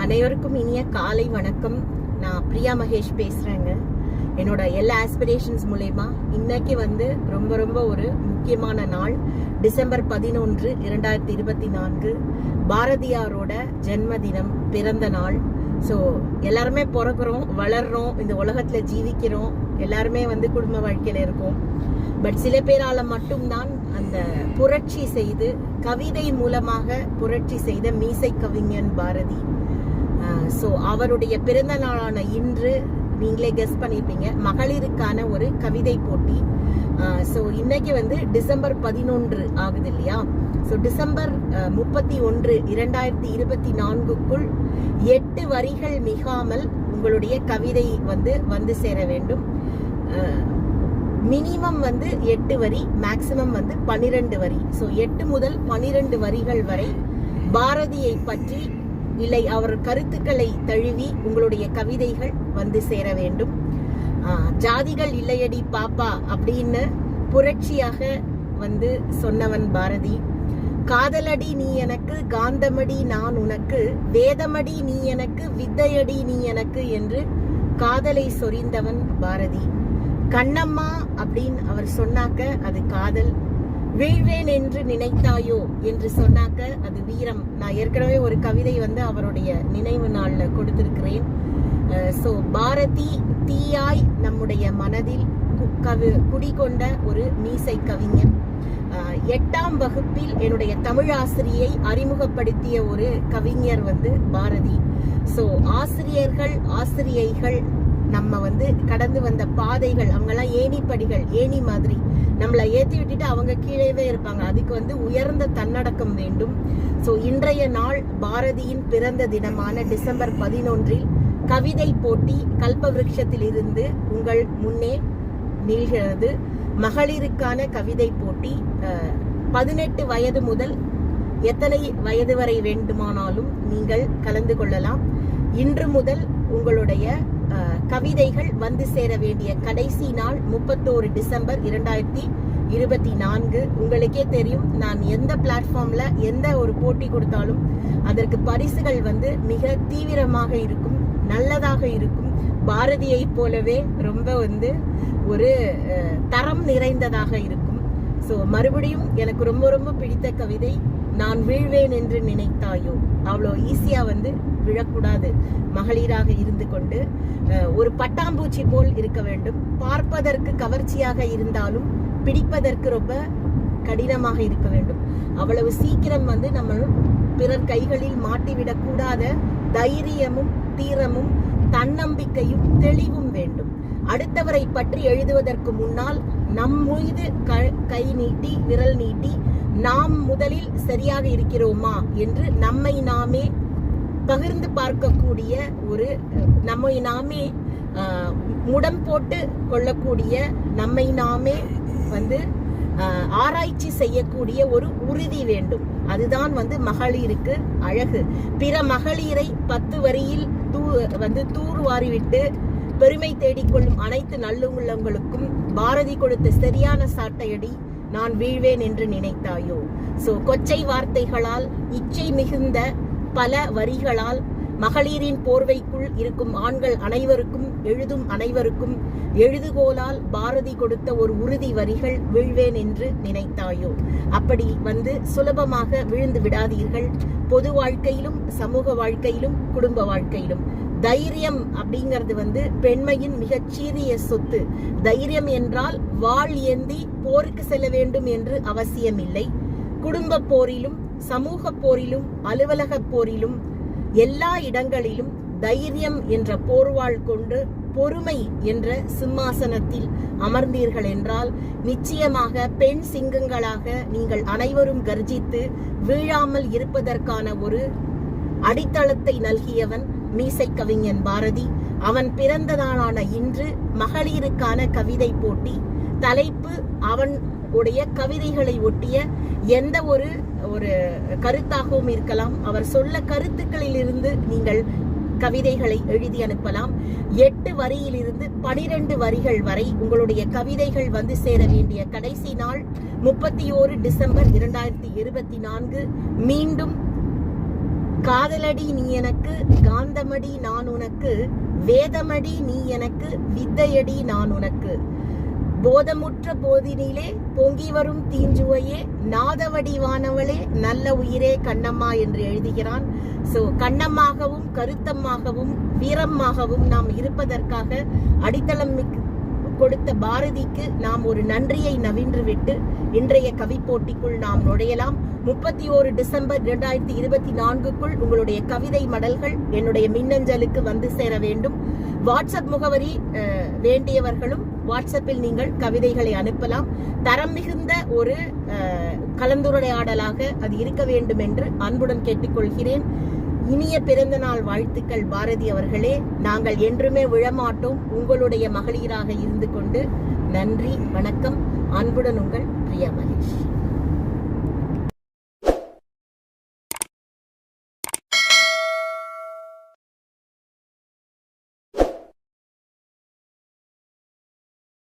அனைவருக்கும் இனிய காலை வணக்கம். நான் பிரியா மகேஷ் பேசுறேங்க. என்னோட எல்லா ஆஸ்பிரேஷன்ஸ் மூலமா இன்னைக்கு ரொம்ப ரொம்ப ஒரு முக்கியமான நாள். டிசம்பர் 11, 2024 பாரதியாரோட ஜென்மதினம், பிறந்த நாள். ஸோ எல்லாருமே பிறக்கிறோம், வளர்றோம், இந்த உலகத்துல ஜீவிக்கிறோம், எல்லாருமே குடும்ப வாழ்க்கையில இருக்கோம். பட் சில பேரால மட்டும்தான் அந்த புரட்சி செய்து கவிதை மூலமாக புரட்சி செய்த மீசை கவிஞன் பாரதி. ஸோ அவருடைய பிறந்த நாளான இன்று நீங்களே கெஸ் பண்ணிருப்பீங்க, மகளிருக்கான ஒரு கவிதை போட்டி. ஸோ இன்னைக்கு டிசம்பர் 11 ஆகுது இல்லையா? ஸோ டிசம்பர் 31, 2024க்குள் 8 வரிகள் மிகாமல் உங்களுடைய கவிதை வந்து சேர வேண்டும். மினிமம் 8 வரி, மேக்சிமம் 12 வரி. ஸோ 8 முதல் 12 வரிகள் வரை பாரதியை பற்றி இல்லை அவர் கருத்துக்களை தழுவி உங்களுடைய கவிதைகள் வந்து சேர வேண்டும். ஜாதிகள் இல்லையடி பாப்பா அப்படின்னு புரட்சியாக சொன்னவன் பாரதி. காதலடி நீ எனக்கு, காந்தமடி நான் உனக்கு, வேதமடி நீ எனக்கு, வித்தையடி நீ எனக்கு என்று காதலை சொரிந்தவன் பாரதி. கண்ணம்மா அப்படின்னு அவர் சொன்னாக்க அது காதல். வீழ்வேன் என்று நினைத்தாயோ என்று சொன்னாக்க அது வீரம். நான் ஏற்கனவே ஒரு கவிதை அவருடைய நினைவு நாள்ல கொடுத்திருக்கிறேன். ஸோ பாரதி தீயாய் நம்முடைய மனதில் குடிகொண்ட ஒரு மீசை கவிஞன். 8ஆம் வகுப்பில் என்னுடைய தமிழ் ஆசிரியை அறிமுகப்படுத்திய ஒரு கவிஞர் பாரதி. ஸோ ஆசிரியர்கள், ஆசிரியைகள் நம்ம கடந்து வந்த பாதைகள், அவங்கெல்லாம் ஏணிப்படிகள், ஏணி மாதிரி நம்மளை ஏற்றி விட்டுட்டு அவங்க கீழேவே இருப்பாங்க. அதுக்கு உயர்ந்த தன்னடக்கம் வேண்டும். ஸோ இன்றைய நாள் பாரதியின் பிறந்த தினமான டிசம்பர் 11 கவிதை போட்டி கல்பவிருட்சத்தில் இருந்து உங்கள் முன்னே நீள்கிறது. மகளிருக்கான கவிதை போட்டி 18 வயது முதல் எத்தனை வயது வரை வேண்டுமானாலும் நீங்கள் கலந்து கொள்ளலாம். இன்று முதல் உங்களுடைய கவிதைகள் வந்து சேர வேண்டிய கடைசி நாள் 31 டிசம்பர் 2024. உங்களுக்கே தெரியும், நான் எந்த பிளாட்ஃபார்ம்ல எந்த ஒரு போட்டி கொடுத்தாலும் அதற்கு பரிசுகள் மிக தீவிரமாக இருக்கும், நல்லதாக இருக்கும். பாரதியை போலவே ரொம்ப ஒரு தரம் நிறைந்ததாக இருக்கும். ஸோ மறுபடியும் எனக்கு ரொம்ப ரொம்ப பிடித்த கவிதை நான் வீழ்வேன் என்று நினைத்தாயோ. அவ்வளோ ஈஸியா விழக்கூடாது. மகளிராக இருந்து கொண்டு ஒரு பட்டாம்பூச்சி போல் இருக்க வேண்டும். பார்ப்பதற்கு கவர்ச்சியாக இருந்தாலும் பிடிப்பதற்கு ரொம்ப கடினமாக இருக்க வேண்டும். அவ்வளவு சீக்கிரம் நம்ம பிறர் கைகளில் மாட்டிவிடக் கூடாத தைரியமும் தீரமும் தன்னம்பிக்கையும் தெளிவும் வேண்டும். அடுத்தவரை பற்றி எழுதுவதற்கு முன்னால் நம் மீது கை நீட்டி, விரல் நீட்டி, நாம் முதலில் சரியாக இருக்கிறோமா என்று நம்மை நாமே பகிர்ந்து பார்க்கக்கூடிய ஒரு, நம்மை நாமே முடம் போட்டு கொள்ளக்கூடிய, நம்மை நாமே ஆராய்ச்சி செய்யக்கூடிய ஒரு உறுதி வேண்டும். அதுதான் மகளிருக்கு அழகு. பிற மகளிரை 10 வரியில் தூர்வாரிவிட்டு பெருமை தேடிக்கொள்ளும் அனைத்து நல்லுள்ளங்களுக்கும் பாரதி கொடுத்த சரியான சாட்டையடி நான் வீழ்வேன் என்று நினைத்தாயோ. சோ கொச்சை வார்த்தைகளால், இச்சை மிகுந்த பல வரிகளால், மகளிரின் போர்வைக்குள் இருக்கும் ஆண்கள் அனைவருக்கும், எழுதும் அனைவருக்கும் எழுதுகோலால் பாரதி கொடுத்த ஒரு உறுதி வரிகள் வீழ்வேன் என்று நினைத்தாயோ. அப்படி சுலபமாக விழுந்து விடாதீர்கள். பொது வாழ்க்கையிலும், சமூக வாழ்க்கையிலும், குடும்ப வாழ்க்கையிலும் தைரியம் அப்படிங்கிறது பெண்மையின் மிகச் சீரிய சொத்து. தைரியம் என்றால் வாள் ஏந்தி போருக்கு செல்ல வேண்டும் என்று அவசியம் இல்லை. குடும்ப போரிலும், சமூக போரிலும், அலுவலக போரிலும், எல்லா இடங்களிலும் தைரியம் என்ற போர்வாள் கொண்டு பொறுமை என்ற சிம்மாசனத்தில் அமர்ந்தீர்கள் என்றால் நிச்சயமாக பெண் சிங்கங்களாக நீங்கள் அனைவரும் கர்ஜித்து வீழாமல் இருப்பதற்கான ஒரு அடித்தளத்தை நல்கியவன் மீசை கவிஞன் பாரதி. அவன் பிறந்த நாளான இன்று மகளிருக்கான கவிதை போட்டி. தலைப்பு அவன் உடைய கவிதைகளை ஒட்டிய எந்த ஒரு கருத்தாகவும் இருக்கலாம். அவர் சொல்ல கருத்துக்களில் இருந்து நீங்கள் கவிதைகளை எழுதி அனுப்பலாம். 8 வரியிலிருந்து 12 வரிகள் வரை உங்களுடைய கவிதைகள் வந்து சேர வேண்டிய கடைசி நாள் 31 டிசம்பர் 2024. மீண்டும் காதலடி நீ எனக்கு காந்தமடி நான் உனக்கு, வேதமடி நீ எனக்கு வித்தையடி நான் உனக்கு, போதமுற்ற போதினிலே பொங்கி வரும் தீஞ்சுவையே நாதவடிவானவளே நல்ல உயிரே கண்ணம்மா என்று எழுதுகிறான். சோ கண்ணம்மாகவும் கருத்தம்மாகவும் வீரம்மாகவும் நாம் இருப்பதற்காக அடித்தளம் கொடுத்த பாரதிக்கு நாம் ஒரு நன்றியை நவின்றுவிட்டு இன்றைய கவி போட்டிக்குள் நாம் நுழையலாம். 31 டிசம்பர் 2024க்குள் உங்களுடைய கவிதை மடல்கள் என்னுடைய மின்னஞ்சலுக்கு வந்து சேர வேண்டும். வாட்ஸ்அப் முகவரி வேண்டியவர்களும் வாட்ஸ்அப்பில் நீங்கள் கவிதைகளை அனுப்பலாம். தரம் மிகுந்த ஒரு கலந்துரையாடலாக அது இருக்க வேண்டும் என்று அன்புடன் கேட்டுக்கொள்கிறேன். இனிய பிறந்த நாள் வாழ்த்துக்கள் பாரதி அவர்களே. நாங்கள் என்றுமே விழமாட்டோம், உங்களுடைய மகளிராக இருந்து கொண்டு. நன்றி, வணக்கம். அன்புடன் உங்கள் பிரியா மகேஷ்.